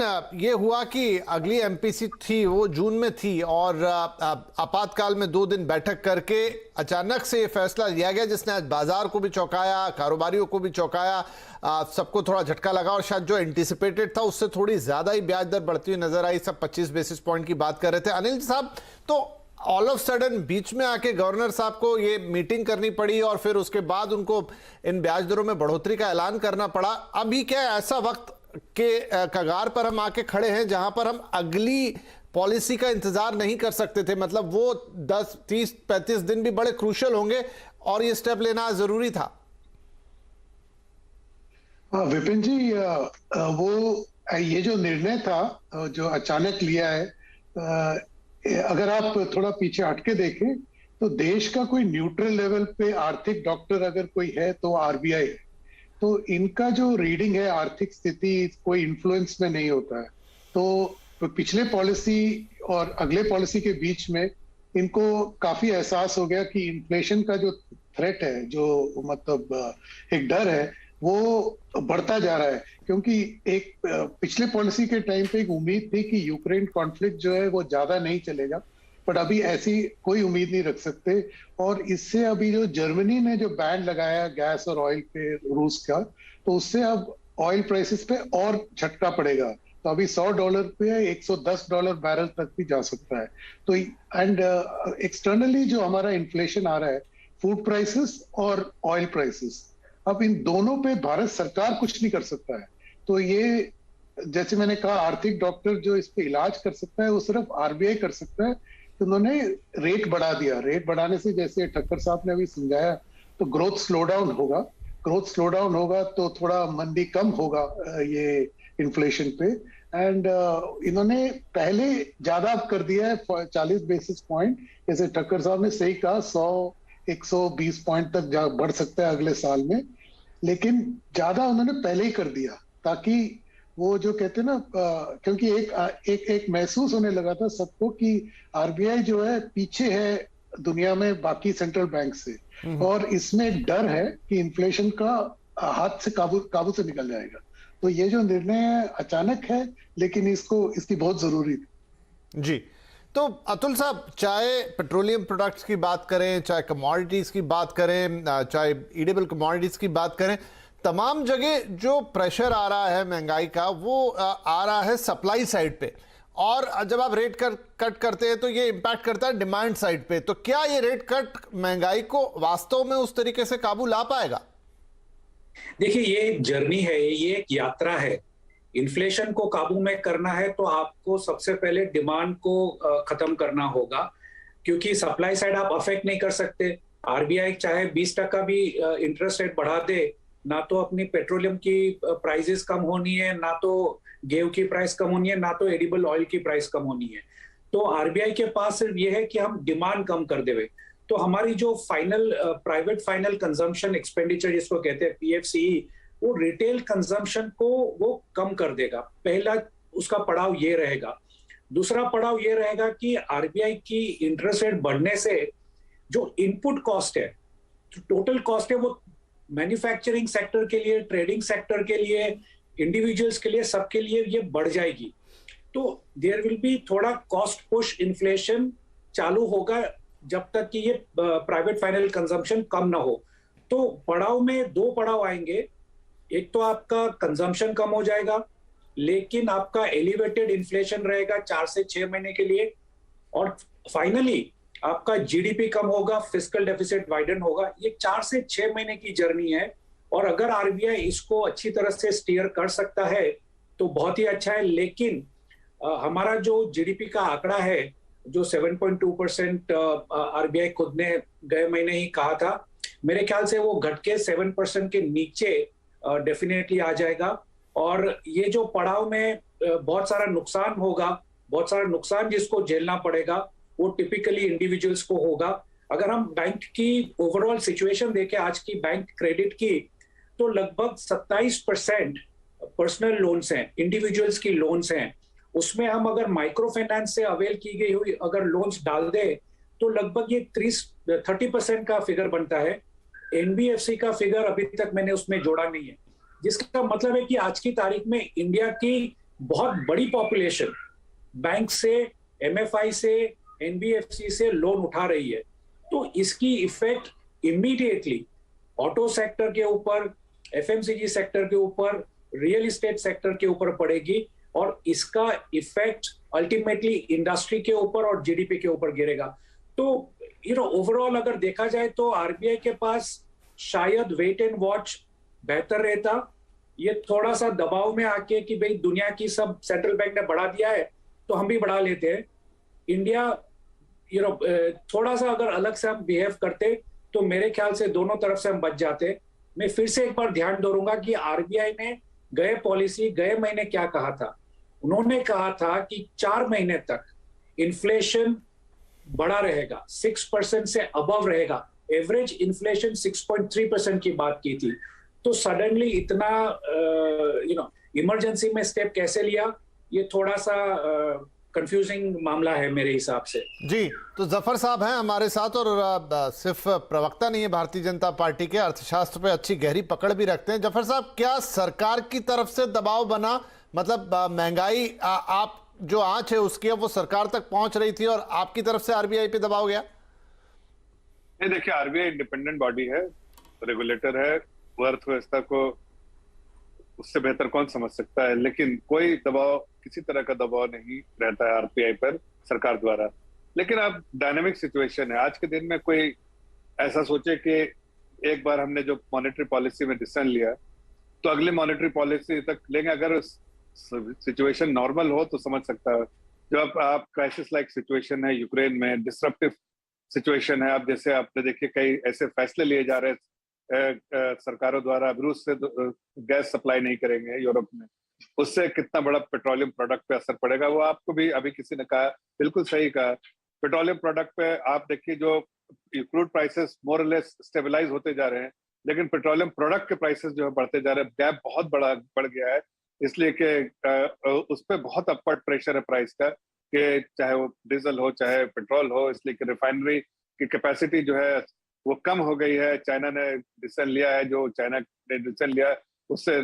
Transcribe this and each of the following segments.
ये हुआ कि अगली एमपीसी थी वो जून में थी और आपातकाल में 2 दिन बैठक करके अचानक से ये फैसला लिया गया जिसने आज बाजार को भी चौंकाया, कारोबारियों को भी चौंकाया, सबको थोड़ा झटका लगा और शायद जो एंटिसिपेटेड था उससे थोड़ी ज्यादा ही ब्याज दर बढ़ती हुई नजर आई। सब 25 बेसिस पॉइंट की बात कर रहे थे। अनिल साहब, तो ऑल ऑफ सडन बीच में आके गवर्नर साहब को ये मीटिंग करनी पड़ी और फिर उसके बाद उनको इन ब्याज दरों में बढ़ोतरी का ऐलान करना पड़ा। अभी क्या ऐसा वक्त के कगार पर हम आके खड़े हैं जहां पर हम अगली पॉलिसी का इंतजार नहीं कर सकते थे? मतलब वो 10, 30, 35 दिन भी बड़े क्रूशियल होंगे और ये स्टेप लेना जरूरी था। विपिन जी, वो ये जो निर्णय था जो अचानक लिया है, अगर आप थोड़ा पीछे हटके देखें तो देश का कोई न्यूट्रल लेवल पे आर्थिक डॉक्टर अगर कोई है तो आरबीआई है। तो इनका जो रीडिंग है आर्थिक स्थिति कोई इन्फ्लुएंस में नहीं होता है। तो पिछले पॉलिसी और अगले पॉलिसी के बीच में इनको काफी एहसास हो गया कि इन्फ्लेशन का जो थ्रेट है, जो मतलब एक डर है, वो बढ़ता जा रहा है। क्योंकि एक पिछले पॉलिसी के टाइम पे एक उम्मीद थी कि यूक्रेन कॉन्फ्लिक्ट जो है वो ज्यादा नहीं चलेगा, बट अभी ऐसी कोई उम्मीद नहीं रख सकते। और इससे अभी जो जर्मनी ने जो बैन लगाया गैस और ऑयल पे रूस का, तो उससे अब ऑयल प्राइसेस पे और झटका पड़ेगा। तो अभी $100 पे $110 बैरल तक भी जा सकता है। तो एंड एक्सटर्नली जो हमारा इन्फ्लेशन आ रहा है, फूड प्राइसेस और ऑयल प्राइसेस, अब इन दोनों पे भारत सरकार कुछ नहीं कर सकता है। तो ये जैसे मैंने कहा, आर्थिक डॉक्टर जो इस पे इलाज कर सकता है वो सिर्फ आरबीआई कर सकता है। तो उन्होंने रेट बढ़ा दिया। रेट बढ़ाने से, जैसे ठक्कर साहब ने अभी समझाया, तो ग्रोथ स्लो डाउन होगा। ग्रोथ स्लो डाउन होगा तो थोड़ा मंदी कम होगा ये इन्फ्लेशन पे। एंड इन्होंने पहले ज्यादा कर दिया है 40 बेसिस पॉइंट। जैसे ठक्कर साहब ने सही कहा, 100-120 पॉइंट तक बढ़ सकता है अगले साल में, लेकिन ज्यादा उन्होंने पहले ही कर दिया ताकि वो जो कहते हैं ना, क्योंकि एक महसूस होने लगा था सबको कि आरबीआई जो है पीछे है दुनिया में बाकी सेंट्रल बैंक से, और इसमें एक डर है कि इन्फ्लेशन का हाथ से काबू से निकल जाएगा। तो ये जो निर्णय है अचानक है, लेकिन इसकी बहुत जरूरी थी। जी, तो अतुल साहब, चाहे पेट्रोलियम प्रोडक्ट्स की बात करें, चाहे कमोडिटीज की बात करें, चाहे ईडेबल कमोडिटीज की बात करें, तमाम जगह जो प्रेशर आ रहा है महंगाई का, वो आ रहा है सप्लाई साइड पे। और जब आप रेट कट करते हैं तो ये इंपैक्ट करता है डिमांड साइड पे। तो क्या ये रेट कट महंगाई को वास्तव में उस तरीके से काबू ला पाएगा? देखिए, ये एक जर्नी है, ये एक यात्रा है। इन्फ्लेशन को काबू में करना है तो आपको सबसे पहले डिमांड को खत्म करना होगा, क्योंकि सप्लाई साइड आप अफेक्ट नहीं कर सकते। आरबीआई चाहे 20% भी इंटरेस्ट रेट बढ़ा दे, ना तो अपनी पेट्रोलियम की प्राइसेस कम होनी है, ना तो गेहूं की प्राइस कम होनी है, ना तो एडिबल ऑयल की प्राइस कम होनी है। तो आरबीआई के पास सिर्फ ये है कि हम डिमांड कम कर देवे। तो हमारी जो final private final consumption expenditure जिसको कहते हैं पीएफसीई, वो रिटेल कंजम्पशन को वो कम कर देगा। पहला उसका पड़ाव ये रहेगा। दूसरा पड़ाव ये रहेगा कि आरबीआई की इंटरेस्ट रेट बढ़ने से जो इनपुट कॉस्ट है, टोटल कॉस्ट है, वो मैन्युफैक्चरिंग सेक्टर के लिए, ट्रेडिंग सेक्टर के लिए, इंडिविजुअल्स के लिए, सबके लिए ये बढ़ जाएगी। तो देयर विल बी थोड़ा कॉस्ट पुश इन्फ्लेशन चालू होगा जब तक कि ये प्राइवेट फाइनल कंजम्पशन कम ना हो। तो पड़ाव में 2 पड़ाव आएंगे। एक तो आपका कंजम्पशन कम हो जाएगा, लेकिन आपका एलिवेटेड इन्फ्लेशन रहेगा 4 से 6 महीने के लिए, और फाइनली आपका जीडीपी कम होगा, फिस्कल डेफिसिट वाइडन होगा। ये 4 से 6 महीने की जर्नी है, और अगर आरबीआई इसको अच्छी तरह से स्टीयर कर सकता है तो बहुत ही अच्छा है। लेकिन हमारा जो जीडीपी का आंकड़ा है, जो 7.2% आरबीआई खुद ने गए महीने ही कहा था, मेरे ख्याल से वो घट के 7% के नीचे डेफिनेटली आ जाएगा। और ये जो पड़ाव में बहुत सारा नुकसान होगा, बहुत सारा नुकसान जिसको झेलना पड़ेगा, वो टिपिकली इंडिविजुअल्स को होगा। अगर हम बैंक की ओवरऑल सिचुएशन देखें, आज की बैंक क्रेडिट की, तो लगभग 27% पर्सनल लोन्स हैं, इंडिविजुअल्स की लोन्स हैं। उसमें हम अगर माइक्रो फाइनेंस से अवेल की गई हुई अगर लोन्स डाल दें तो लगभग ये 30% का फिगर बनता है। एनबीएफसी का फिगर अभी तक मैंने उसमें जोड़ा नहीं है, जिसका मतलब है कि आज की तारीख में इंडिया की बहुत बड़ी पॉपुलेशन बैंक से, एमएफआई से, एनबीएफसी से लोन उठा रही है, तो इसकी इफेक्ट इमीडिएटली ऑटो सेक्टर के ऊपर, एफएमसीजी सेक्टर के ऊपर, रियल एस्टेट सेक्टर के ऊपर पड़ेगी और इसका इफेक्ट अल्टीमेटली इंडस्ट्री के ऊपर और जीडीपी के ऊपर गिरेगा। तो ओवरऑल अगर देखा जाए तो आरबीआई के पास शायद वेट एंड वॉच बेहतर रहता। ये थोड़ा सा दबाव में आके कि भाई दुनिया की सब सेंट्रल बैंक ने बढ़ा दिया है तो हम भी बढ़ा लेते हैं, इंडिया थोड़ा सा अगर अलग से हम बिहेव करते तो मेरे ख्याल से दोनों तरफ से हम बच जाते। मैं फिर से एक बार ध्यान दोहराऊंगा कि आरबीआई ने गए महीने क्या कहा था। उन्होंने कहा था कि 4 महीने तक इन्फ्लेशन बड़ा रहेगा, 6% से अबव रहेगा। एवरेज इन्फ्लेशन 6.3% की बात की थी। तो सडनली इतना इमरजेंसी में स्टेप कैसे लिया, ये थोड़ा सा कंफ्यूजिंग मामला है मेरे हिसाब से। जी, तो जफर साहब हैं हमारे साथ और सिर्फ प्रवक्ता नहीं है भारतीय जनता पार्टी के, अर्थशास्त्र पे अच्छी गहरी पकड़ भी रखते हैं। जफर साहब, क्या सरकार की तरफ से दबाव बना, मतलब महंगाई आप जो आंच है उसकी अब वो सरकार तक पहुंच रही थी और आपकी तरफ से आरबीआई पे दबाव गया? नहीं, देखिए, आरबीआई इंडिपेंडेंट बॉडी है, रेगुलेटर है, वो अर्थव्यवस्था को उससे बेहतर कौन समझ सकता है, लेकिन कोई दबाव, किसी तरह का दबाव नहीं रहता है आरबीआई पर सरकार द्वारा। लेकिन अब डायनेमिक सिचुएशन है, आज के दिन में कोई ऐसा सोचे कि एक बार हमने जो मॉनेटरी पॉलिसी में डिसीजन लिया तो अगली मॉनेटरी पॉलिसी तक लेंगे। अगर सिचुएशन नॉर्मल हो तो समझ सकता है। जब आप क्राइसिस लाइक सिचुएशन है, यूक्रेन में डिसरप्टिव सिचुएशन है, अब जैसे आपने देखिए कई ऐसे फैसले लिए जा रहे हैं सरकारों द्वारा, अब रूस से गैस सप्लाई नहीं करेंगे यूरोप में, उससे कितना बड़ा पेट्रोलियम प्रोडक्ट पे असर पड़ेगा वो आपको भी अभी किसी ने कहा, बिल्कुल सही कहा। पेट्रोलियम प्रोडक्ट पे आप देखिए जो crude prices more less stabilise होते जा रहे हैं, लेकिन पेट्रोलियम प्रोडक्ट के प्राइसेस जो है बढ़ते जा रहे हैं। गैप बहुत बड़ा बढ़ गया है, इसलिए कि उस पर बहुत अपवर्ड प्रेशर है प्राइस का, कि चाहे वो डीजल हो चाहे पेट्रोल हो, इसलिए कि रिफाइनरी की कैपेसिटी जो है वो कम हो गई है। चाइना ने डिसीजन लिया है, जो चाइना ने डिसीजन लिया उससे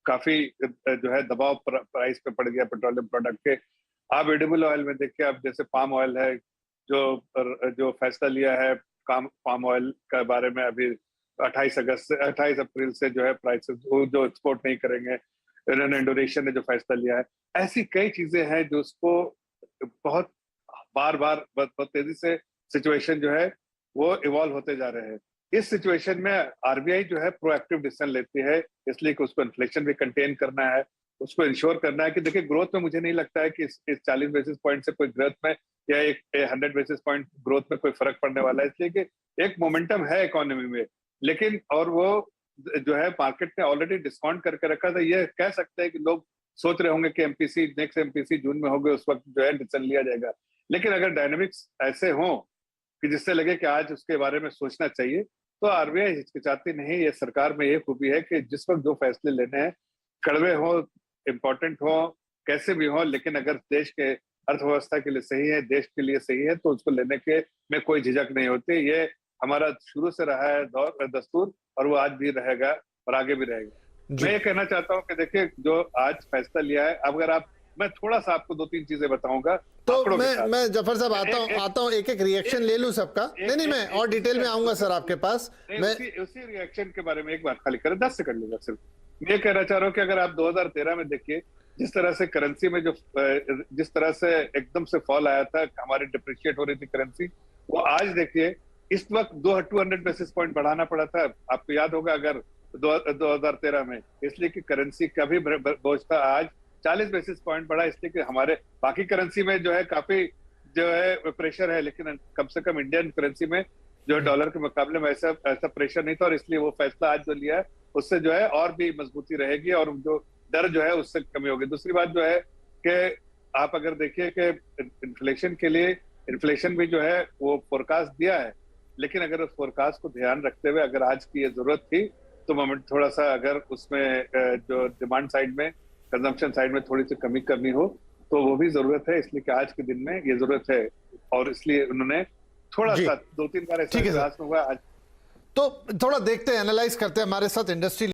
काफी जो है दबाव प्राइस पे पड़ गया पेट्रोलियम प्रोडक्ट के। आप एडिबल ऑयल में देखिए, अब जैसे पाम ऑयल है, जो फैसला लिया है पाम ऑयल के बारे में, अभी 28 अप्रैल से जो है प्राइसेस जो एक्सपोर्ट नहीं करेंगे, इंडोनेशिया ने जो फैसला लिया है। ऐसी कई चीजें हैं जो उसको बहुत बहुत तेजी से सिचुएशन जो है वो इवॉल्व होते जा रहे हैं। इस सिचुएशन में आरबीआई जो है प्रोएक्टिव डिसीजन लेती है, इसलिए कि उसको इन्फ्लेशन भी कंटेन करना है, उसको इंश्योर करना है कि देखिए ग्रोथ में मुझे नहीं लगता है कि इस 40 बेसिस पॉइंट से कोई ग्रोथ में या एक 100 बेसिस पॉइंट ग्रोथ में कोई फर्क पड़ने वाला है, इसलिए कि एक मोमेंटम है इकोनॉमी में। लेकिन और वो जो है मार्केट ने ऑलरेडी डिस्काउंट करके रखा था। ये कह सकते हैं कि लोग सोच रहे होंगे कि नेक्स्ट एमपीसी जून में होगा, उस वक्त जो है डिसीजन लिया जाएगा। लेकिन अगर डायनेमिक्स ऐसे हों कि जिससे लगे कि आज उसके बारे में सोचना चाहिए, तो आरबीआई हिचकिचाती नहीं। ये सरकार में ये खूबी है कि जिस वक्त जो फैसले लेने हैं, कड़वे हो, इम्पोर्टेंट हो, कैसे भी हो, लेकिन अगर देश के अर्थव्यवस्था के लिए सही है, देश के लिए सही है, तो उसको लेने के में कोई झिझक नहीं होती। ये हमारा शुरू से रहा है दस्तूर, और वो आज भी रहेगा और आगे भी रहेगा। मैं ये कहना चाहता हूँ कि देखिए जो आज फैसला लिया है, अगर मैं थोड़ा सा आपको 2-3 चीजें बताऊंगा तो मैं जफर साहब आता हूँ एक रिएक्शन ले लूं सबका। नहीं, मैं और डिटेल में आऊंगा सर आपके पास। मैं उसी रिएक्शन के बारे में एक बात खाली करें, 10 सेकंड लेगा सिर्फ। मैं कहना चाह रहा हूँ कि अगर आप 2013 में देखिए जिस तरह से करेंसी में जिस तरह से एकदम से फॉल आया था, हमारी डिप्रिशिएट हो रही थी करेंसी, वो आज देखिए इस वक्त 200 बेसिस पॉइंट बढ़ाना पड़ा था। आपको याद होगा अगर 2013 में, इसलिए कि करेंसी का भी बोझ था। आज 40 बेसिस पॉइंट बढ़ा, इसलिए कि हमारे बाकी करेंसी में जो है काफी जो है प्रेशर है, लेकिन कम से कम इंडियन करेंसी में जो डॉलर के मुकाबले में ऐसा प्रेशर नहीं था, और इसलिए वो फैसला आज जो लिया है उससे जो है और भी मजबूती रहेगी और जो डर जो है उससे कमी होगी। दूसरी बात जो है कि आप अगर देखिए कि इन्फ्लेशन के लिए, इन्फ्लेशन भी जो है वो फोरकास्ट दिया है, लेकिन अगर उस फोरकास्ट को ध्यान रखते हुए अगर आज की ये जरूरत थी तो मोमेंट थोड़ा सा अगर उसमें जो डिमांड साइड में, कंजम्पशन साइड में थोड़ी सी कमी करनी हो तो वो भी जरूरत है, इसलिए कि आज के दिन में ये जरूरत है, और इसलिए उन्होंने थोड़ा सा 2-3 बार ऐसा हुआ आज। तो थोड़ा देखते हैं, एनालाइज करते हैं। हमारे साथ इंडस्ट्री